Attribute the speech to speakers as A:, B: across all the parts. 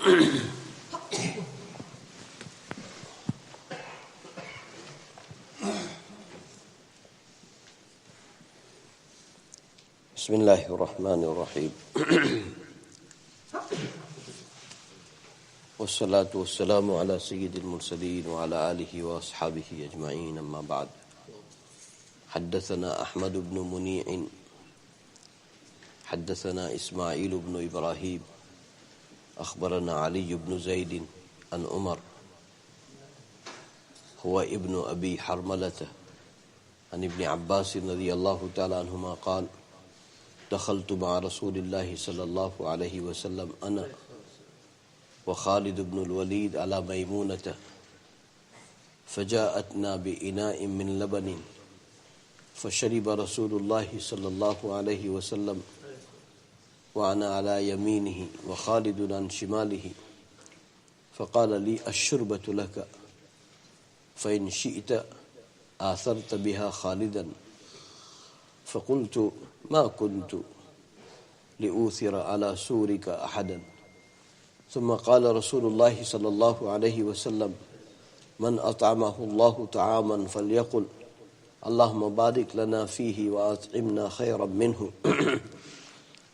A: بسم الله الرحمن الرحيم والصلاة والسلام على سيد المرسلين وعلى آله وأصحابه أجمعين أما بعد حدثنا أحمد بن منيع حدثنا إسماعيل بن إبراهيم أخبرنا علي بن زيد عن عمر هو ابن أبي حرملة عن ابن عباس رضي الله تعالى عنهما قال دخلت مع رسول الله صلى الله عليه وسلم أنا وخالد بن الوليد على ميمونة فجاءتنا بإناء من لبن فشرب رسول الله صلى الله عليه وسلم وأنا على يمينه وخالد عن شماله فقال لي الشربة لك فإن شئت آثرت بها خالدا فقلت ما كنت لأوثر على سورك أحدا ثم قال رسول الله صلى الله عليه وسلم من أطعمه الله طعاما فليقل اللهم بارك لنا فيه وأطعمنا خيرا منه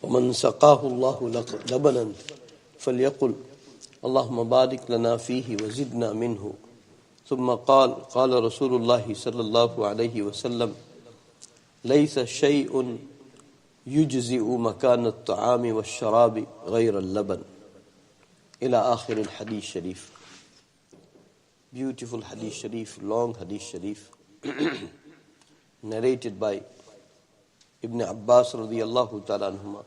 A: ومن سقاه الله لبنا فليقل اللهم بارك لنا فيه وزدنا منه ثم قال رسول الله صلى الله عليه وسلم ليس شيء يجزئ مكان الطعام والشراب غير اللبن إلى آخر الحديث الشريف. Beautiful hadith sharif, long hadith sharif, narrated by Ibn Abbas radiyallahu ta'ala anhuma.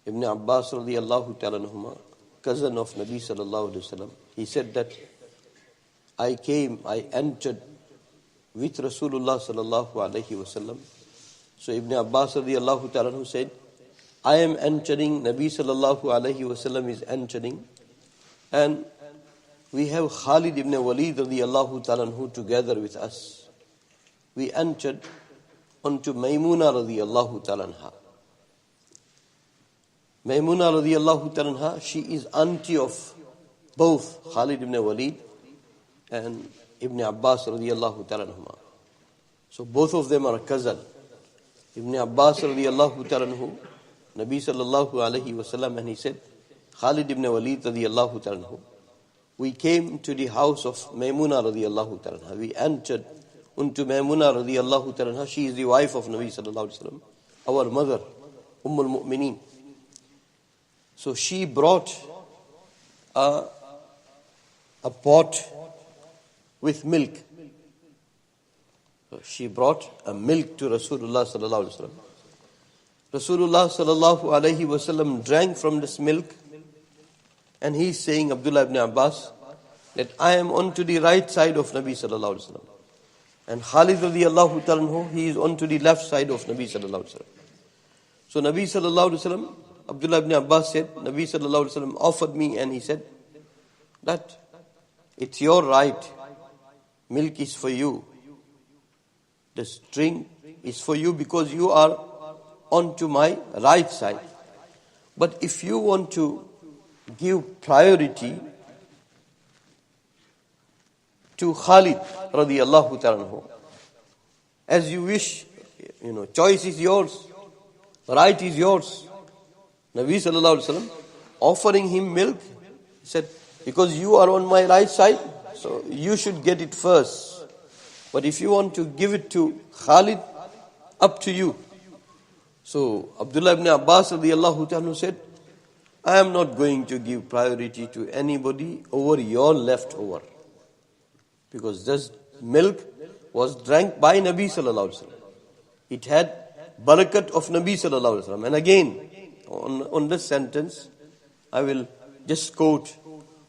A: Ibn Abbas radiyallahu ta'ala anhuma, cousin of Nabi sallallahu alayhi wa sallam, he said that I entered with Rasulullah sallallahu alayhi wa sallam. So Ibn Abbas radiyallahu ta'ala anhu said, I am entering, Nabi sallallahu alayhi wa sallam is entering, and we have Khalid ibn Walid radiyallahu ta'ala anhu together with us. We entered onto Maymuna radiyallahu ta'ala anha. Maymuna radiyallahu ta'ala anha, she is auntie of both Khalid ibn Walid and Ibn Abbas radiyallahu ta'ala anhuma. So both of them are cousin. Ibn Abbas radiyallahu ta'ala anhu, Nabi sallallahu alayhi wa sallam, and he said, Khalid ibn Walid radiyallahu ta'ala anhu, we came to the house of Maymuna radiyallahu ta'ala anha. We entered into Maymuna radiyallahu ta'ala anha. She is the wife of Nabi sallallahu alayhi wa sallam, our mother, Ummul Mu'mineen. So she brought a pot with milk. So she brought a milk to Rasulullah sallallahu alaihi wasallam. Rasulullah sallallahu alaihi wasallam drank from this milk, and he's saying, Abdullah ibn Abbas, that I am onto the right side of Nabi sallallahu alaihi wasallam, and Khalid radiyallahu ta'ala anhu, he is onto the left side of Nabi sallallahu alaihi wasallam. So Nabi sallallahu alaihi wasallam, Abdullah ibn Abbas said, Nabi sallallahu alaihi wasallam offered me, and he said that it's your right. Milk is for you. This drink is for you because you are onto my right side. But if you want to give priority to Khalid radiyallahu ta'ala anhu, as you wish, choice is yours, right is yours. Nabi sallallahu alaihi wasallam offering him milk, he said, because you are on my right side, so you should get it first. But if you want to give it to Khalid, up to you. So Abdullah ibn Abbas radiyallahu ta'ala said, I am not going to give priority to anybody over your leftover. Because this milk was drank by Nabi sallallahu alaihi wasallam. It had barakat of Nabi sallallahu alaihi wasallam. And again, on this sentence, I will just quote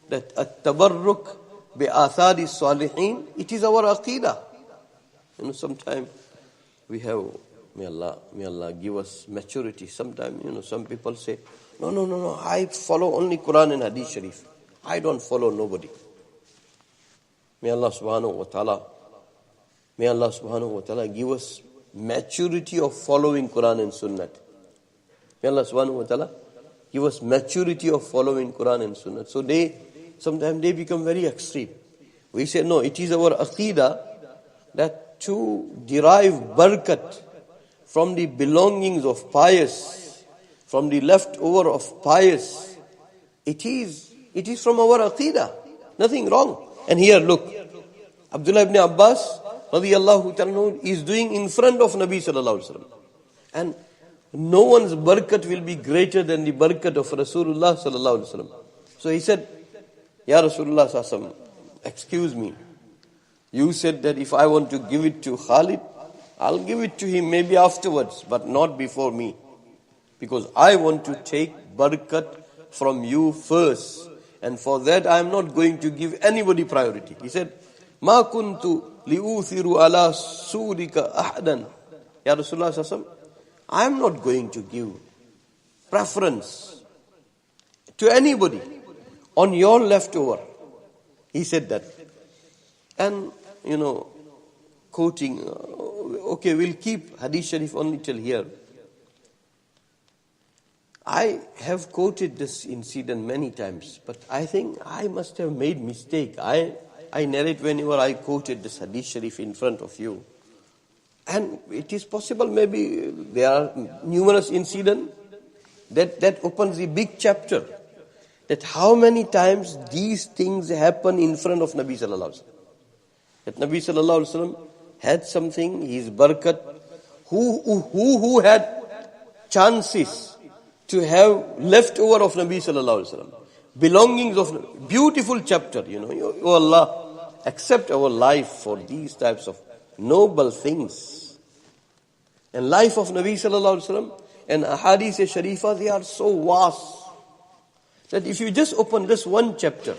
A: that at-tabarruk bi-athari salihin, it is our aqeedah. Sometimes we have, may Allah give us maturity. Sometimes, some people say, no, I follow only Quran and Hadith Sharif. I don't follow nobody. May Allah subhanahu wa ta'ala give us maturity of following Quran and Sunnah. May Allah subhanahu wa ta'ala give us maturity of following Quran and Sunnah. So sometimes they become very extreme. We say, no, it is our aqidah that to derive barakat from the belongings of pious, from the leftover of pious, it is from our aqidah. Nothing wrong. And here, look, Abdullah ibn Abbas radiyallahu ta'ala is doing in front of Nabi sallallahu alaihi wasallam. And no one's barakat will be greater than the barakat of Rasulullah sallallahu alaihi wasallam. So he said, Ya Rasulullah sallallahu alaihi wasallam, excuse me. You said that if I want to give it to Khalid, I'll give it to him maybe afterwards, but not before me. Because I want to take barakat from you first. And for that I am not going to give anybody priority. He said, Ma kuntu li'uthiru ala surika ahadan. Ya Rasulullah sallallahu alaihi wasallam, I am not going to give preference to anybody on your leftover. He said that. And, quoting, okay, we'll keep Hadith Sharif only till here. I have quoted this incident many times, but I think I must have made mistake. I narrate whenever I quoted this Hadith Sharif in front of you. And it is possible maybe there are numerous incidents that opens a big chapter. That how many times these things happen in front of Nabi sallallahu alaihi wasallam. That Nabi sallallahu alaihi wasallam had something, his barakat, who had chances to have leftover of Nabi sallallahu alaihi wasallam, belongings of beautiful chapter. Oh Allah, accept our life for these types of noble things. And life of Nabi sallallahu alaihi wasallam and ahadith sharifa, they are so vast that if you just open this one chapter,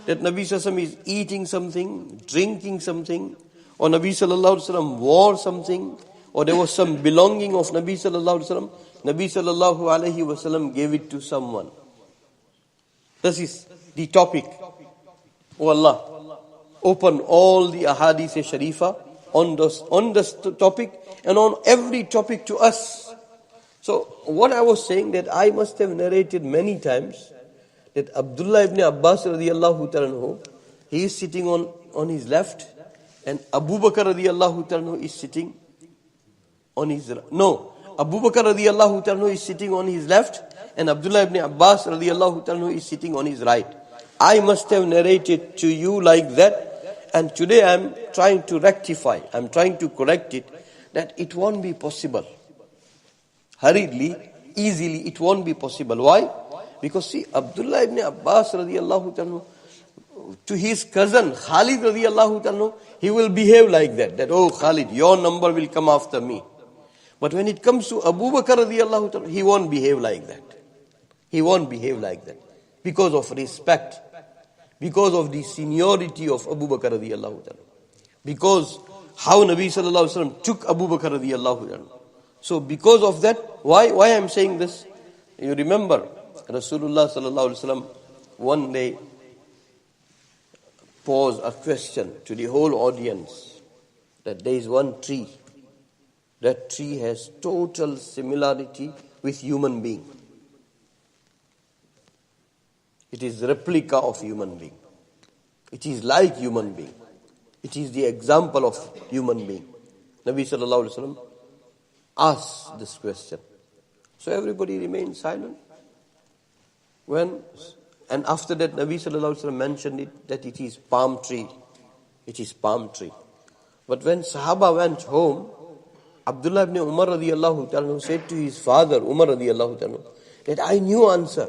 A: that Nabi sallallahu alaihi wasallam is eating something, drinking something, or Nabi sallallahu alaihi wasallam wore something, or there was some belonging of Nabi sallallahu alaihi wasallam, Nabi sallallahu alaihi wasallam gave it to someone. This is the topic. Oh Allah, open all the ahadith sharifa on this topic and on every topic to us. So what I was saying, that I must have narrated many times that Abdullah ibn Abbas radiyallahu ta'ala, he is sitting on his left, and Abu Bakr radiyallahu ta'ala is sitting on his right. No, Abu Bakr radiyallahu ta'ala is sitting on his left, and Abdullah ibn Abbas radiyallahu ta'ala is sitting on his right. I must have narrated to you like that, and today I am trying to rectify, I am trying to correct it, that it won't be possible. Hurriedly, easily, it won't be possible. Why? Because see, Abdullah ibn Abbas radiyallahu ta'ala, to his cousin Khalid radiyallahu ta'ala, he will behave like that. That, oh Khalid, your number will come after me. But when it comes to Abu Bakr radiyallahu ta'ala, he won't behave like that. He won't behave like that. Because of respect. Because of the seniority of Abu Bakr radiyallahu ta'ala. Because how Nabi sallallahu alaihi wasallam took Abu Bakr radiyallahu ta'ala. So because of that, why I am saying this? You remember, Rasulullah sallallahu alaihi wasallam one day posed a question to the whole audience, that there is one tree. That tree has total similarity with human being. It is replica of human being. It is like human being. It is the example of human being. Nabi sallallahu alaihi wasallam asked this question. So everybody remained silent. And after that, Nabi sallallahu alaihi wasallam mentioned it, that it is palm tree. It is palm tree. But when Sahaba went home, Abdullah ibn Umar radiyallahu ta'ala said to his father, Umar radiyallahu ta'ala, that I knew answer.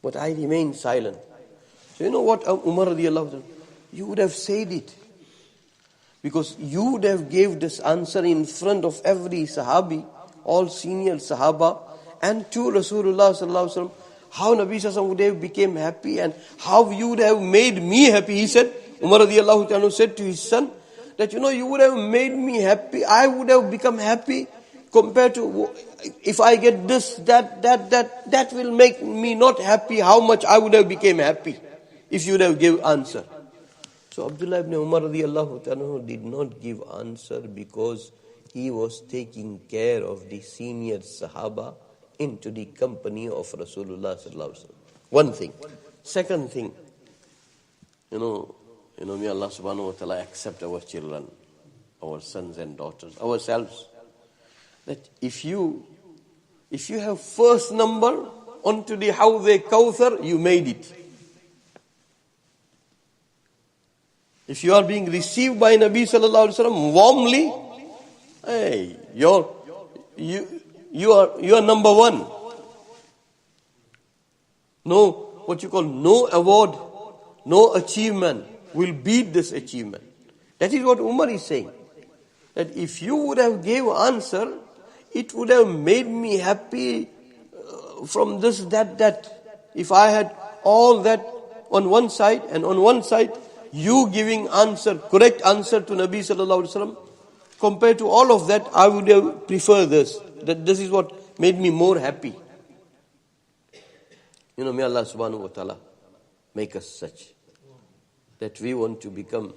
A: But I remained silent. So you know what, Umar radiyallahu ta'ala, you would have said it. Because you would have gave this answer in front of every Sahabi, all senior Sahaba, and to Rasulullah sallallahu alaihi wasallam, how Nabi sallallahu alaihi wasallam would have became happy and how you would have made me happy. He said, Umar radiyallahu ta'ala said to his son, that you would have made me happy. I would have become happy compared to, if I get this, that will make me not happy. How much I would have became happy if you would have give answer. So Abdullah ibn Umar radiyallahu ta'ala did not give answer because he was taking care of the senior Sahaba into the company of Rasulullah sallallahu alaihi wasallam. One thing. Second thing, may Allah subhanahu wa ta'ala accept our children, our sons and daughters, ourselves. That if you have first number onto the Hawd Kawthar, you made it. If you are being received by Nabi sallallahu alaihi wasallam warmly, hey, you are number one. No award, no achievement will beat this achievement. That is what Umar is saying. That if you would have gave answer, it would have made me happy from this, that. If I had all that on one side, and on one side you giving correct answer to Nabi sallallahu alaihi wasallam, compared to all of that, I would have preferred this. That this is what made me more happy. May Allah subhanahu wa ta'ala make us such, that we want to become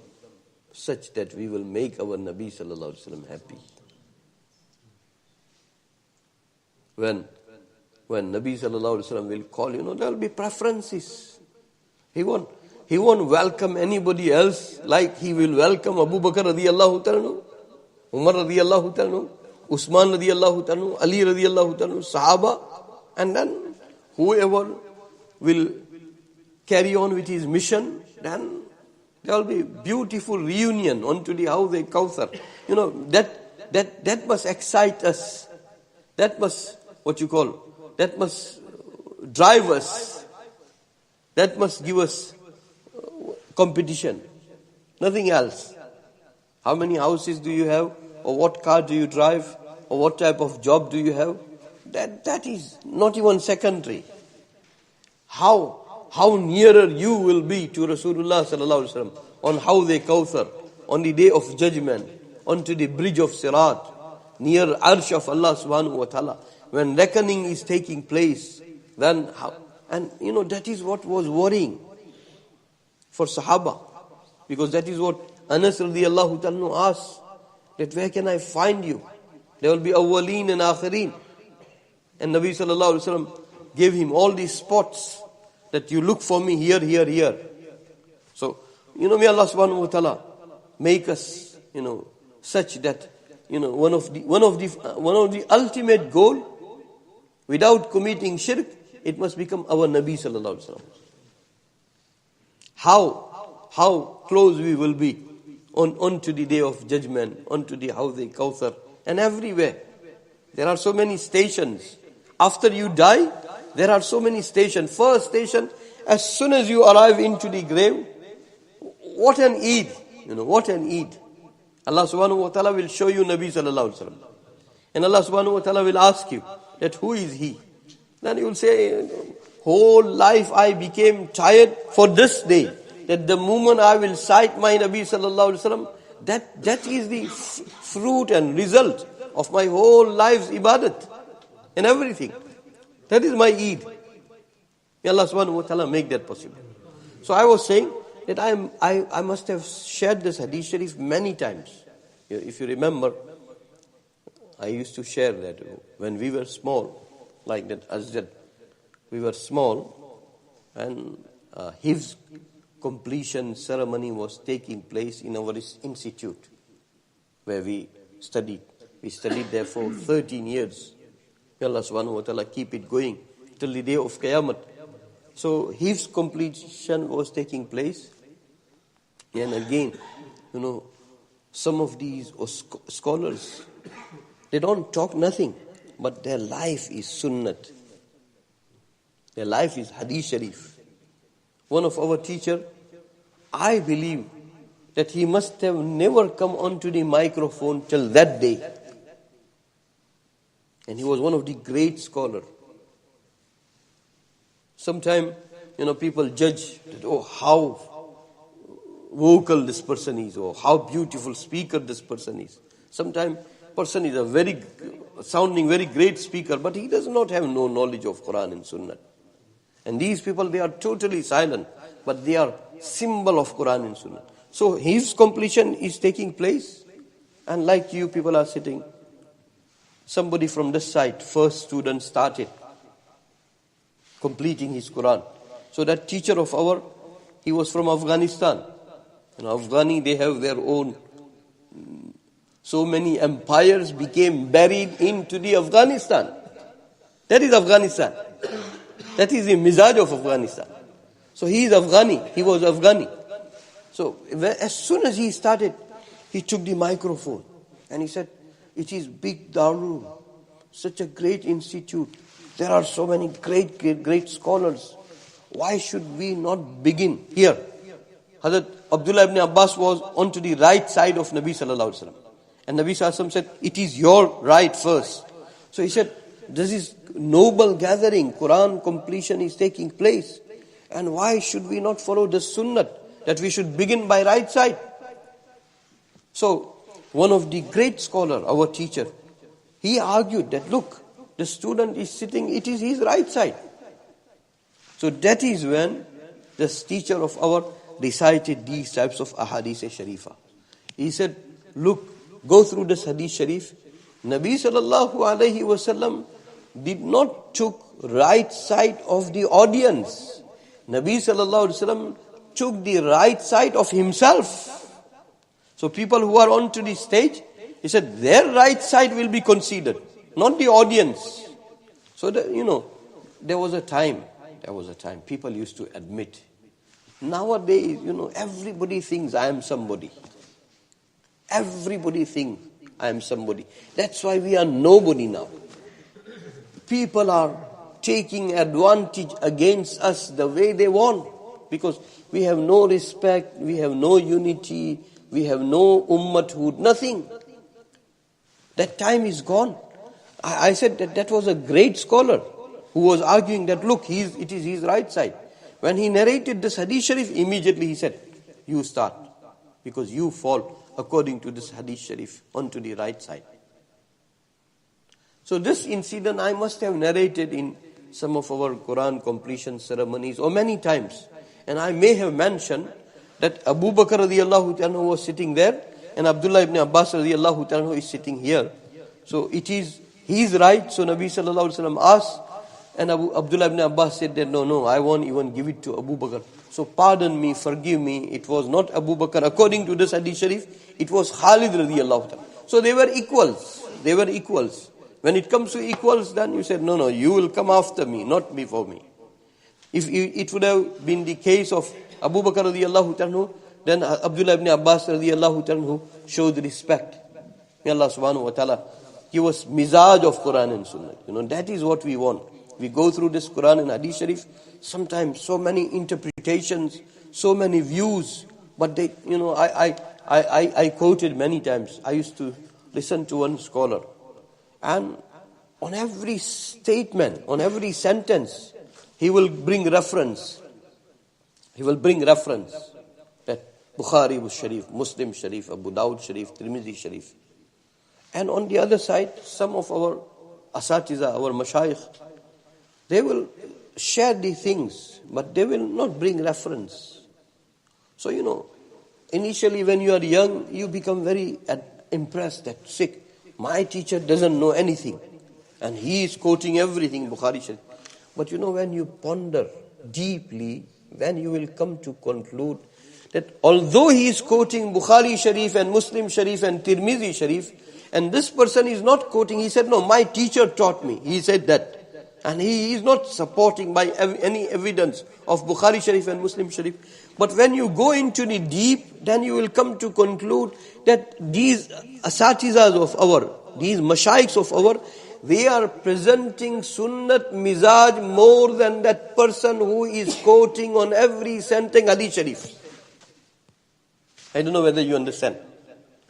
A: such that we will make our Nabi sallallahu alaihi wasallam happy. When Nabi sallallahu alaihi wasallam will call, there will be preferences. He won't welcome anybody else like he will welcome Abu Bakr radiyallahu ta'ala, Umar radiyallahu ta'ala, Usman radiyallahu ta'ala, Ali radiyallahu ta'ala, Sahaba, and then whoever will carry on with his mission, then there will be beautiful reunion onto the Hawd Kawthar. That must excite us. That must, that must drive us. That must give us competition. Nothing else. How many houses do you have? Or what car do you drive? Or what type of job do you have? That is not even secondary. How nearer you will be to Rasulullah sallallahu alaihi wasallam on Hawd Kawthar, on the day of judgment, onto the bridge of Sirat, near Arsh of Allah subhanahu wa ta'ala, when reckoning is taking place, then how? And that is what was worrying for Sahaba, because that is what Anas radiyallahu ta'ala asked, that where can I find you? There will be awwaleen and akhirin. And Nabi sallallahu alaihi wasallam gave him all these spots, that you look for me here, here, here. So, may Allah subhanahu wa ta'ala make us, such that, one of the ultimate goal, without committing shirk, it must become our Nabi sallallahu alaihi wasallam. How close we will be onto the day of judgment, onto the Hawd Kawthar, and everywhere. There are so many stations. After you die, there are so many stations. First station, as soon as you arrive into the grave, what an Eid. What an Eid. Allah subhanahu wa ta'ala will show you Nabi sallallahu alaihi wasallam. And Allah subhanahu wa ta'ala will ask you that who is he? Then you will say, whole life I became tired for this day. That the moment I will sight my Nabi sallallahu alaihi wasallam, that is the fruit and result of my whole life's ibadat and everything. That is my Eid. May Allah subhanahu wa ta'ala make that possible. So I was saying that I must have shared this hadith sharif many times. If you remember, I used to share that when we were small, like that Azjad, we were small, and Hifz completion ceremony was taking place in our institute where we studied. We studied there for 13 years. May Allah subhanahu wa ta'ala keep it going till the day of Qiyamah. So Hifz completion was taking place. And again, some of these scholars, they don't talk nothing, but their life is sunnat. Their life is hadith sharif. One of our teacher, I believe that he must have never come onto the microphone till that day. And he was one of the great scholars. Sometimes, people judge that, how vocal this person is, or how beautiful speaker this person is. Sometimes person is sounding very great speaker, but he does not have no knowledge of Quran and Sunnah. And these people, they are totally silent, but they are symbol of Quran and Sunnah. So his completion is taking place, And like you people are sitting, somebody from this side, first student started completing his Quran. So that teacher of our, he was from Afghanistan. Afghani, they have their own. So many empires became buried into the Afghanistan. That is Afghanistan. That is the mizaj of Afghanistan. So he is Afghani. He was Afghani. So as soon as he started, he took the microphone and he said, it is big Darul, such a great institute. There are so many great scholars. Why should we not begin here? Hazrat Abdullah ibn Abbas was onto the right side of Nabi sallallahu alaihi wasallam. And Nabi sallallahu alaihi wasallam said, it is your right first. So he said, this is noble gathering. Quran completion is taking place. And why should we not follow the sunnah that we should begin by right side? So one of the great scholar, our teacher, he argued that look, the student is sitting, it is his right side. So that is when this teacher of our recited these types of ahadith sharifa. He said, look, go through this hadith sharif. Nabi sallallahu alayhi wasallam did not took right side of the audience. Nabi sallallahu alayhi wasallam took the right side of himself. So people who are onto the stage, he said their right side will be considered, not the audience. So that, there was a time people used to admit. Nowadays, everybody thinks I am somebody. Everybody thinks I am somebody. That's why we are nobody now. People are taking advantage against us the way they want. Because we have no respect, we have no unity, we have no ummathood, nothing. That time is gone. I said that was a great scholar who was arguing that look, it is his right side. When he narrated this hadith sharif, immediately he said, you start. Because you fall according to this hadith sharif onto the right side. So this incident I must have narrated in some of our Quran completion ceremonies or many times. And I may have mentioned that Abu Bakr radiallahu ta'ala was sitting there and Abdullah ibn Abbas radiallahu ta'ala is sitting here. So it is his right. So Nabi sallallahu alaihi wasallam asked, and Abdullah ibn Abbas said that no, I won't even give it to Abu Bakr. So pardon me, forgive me, it was not Abu Bakr. According to this hadith sharif, it was Khalid radiallahu ta'ala. So they were equals. They were equals. When it comes to equals, then you said, no, you will come after me, not before me. If it would have been the case of Abu Bakr radiallahu ta'ala, then Abdullah ibn Abbas radiallahu ta'ala showed respect. May Allah subhanahu wa ta'ala give us mizaj of Quran and Sunnah. That is what we want. We go through this Quran and Hadith Sharif, sometimes so many interpretations, so many views, but they, I quoted many times. I used to listen to one scholar, and on every statement, on every sentence, he will bring reference. He will bring reference that Bukhari was Sharif, Muslim Sharif, Abu Dawud Sharif, Tirmidhi Sharif. And on the other side, some of our asatiza, our mashayikh, they will share the things, but they will not bring reference. So, initially when you are young, you become very impressed that, my teacher doesn't know anything. And he is quoting everything, Bukhari Sharif. But when you ponder deeply, then you will come to conclude that although he is quoting Bukhari Sharif and Muslim Sharif and Tirmidhi Sharif, and this person is not quoting, he said, no, my teacher taught me. He said that. And he is not supporting by any evidence of Bukhari Sharif and Muslim Sharif. But when you go into the deep, then you will come to conclude that these asatizas of our, these mashaykhs of our, they are presenting sunnat mizaj more than that person who is quoting on every sentence hadith sharif. I don't know whether you understand.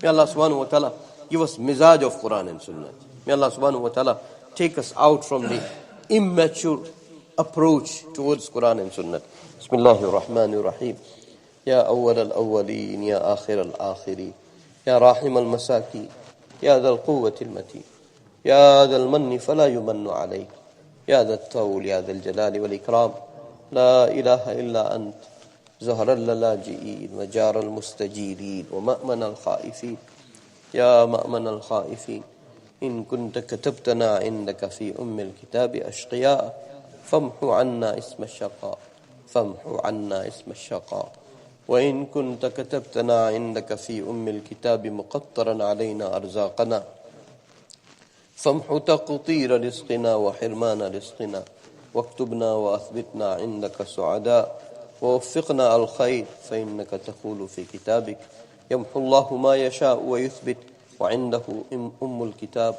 A: May Allah subhanahu wa ta'ala give us mizaj of Quran and Sunnah. May Allah subhanahu wa ta'ala take us out from the immature approach towards Quran and Sunnah. Bismillahir Rahmanir Rahim. Ya awwal al-awwalin, ya akhir al-akhirin, ya rahim al-masakin, ya dhal quwwati al-matin, ya dhal manni fala yumannu alayk, ya dhal tawl, ya dhal jalali wal ikram, la ilaha illa ant, zahra al-laji'in, wa jar al-mustajirin, wa ma'man al-khaifin, يا مأمن الخائفين إن كنت كتبتنا عندك في أم الكتاب أشقياء فامحو عنا اسم الشقاء فامحو عنا اسم الشقاء وإن كنت كتبتنا عندك في أم الكتاب مقطرا علينا أرزاقنا فامحو تقطير رزقنا وحرمان رزقنا واكتبنا وأثبتنا عندك سعداء ووفقنا الخير فإنك تقول في كتابك يمحو الله ما يشاء ويثبت وعنده أم الكتاب.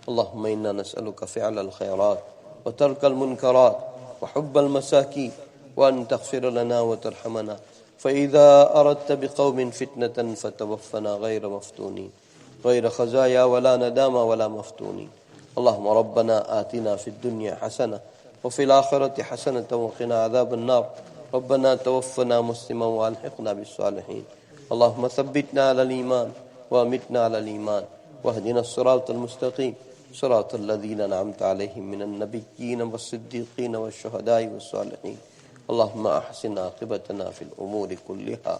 A: اللهم إنا نسألك فعل الخيرات وترك المنكرات وحب المساكين وأن تغفر لنا وترحمنا فإذا أردت بقوم فتنة فتوفنا غير مفتونين غير خزايا ولا ندامة ولا مفتونين. اللهم ربنا آتنا في الدنيا حسنة وفي الآخرة حسنة وقنا عذاب النار. ربنا توفنا مسلما وألحقنا بالصالحين. اللهم ثبتنا على الإيمان وأمتنا على الإيمان واهدنا الصراط المستقيم صراط الذين أنعمت عليهم من النبيين والصديقين والشهداء والصالحين. اللهم أحسن عاقبتنا في الأمور كلها.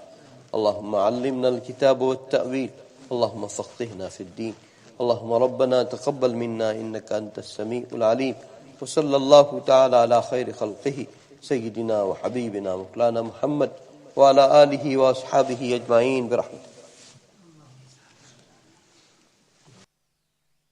A: اللهم علمنا الكتاب والتأويل. اللهم فقهنا في الدين. اللهم ربنا تقبل منا إنك أنت السميع العليم. وصلى الله تعالى على خير خلقه سيدنا وحبيبنا مولانا محمد وعلى آله وأصحابه أجمعين برحمته.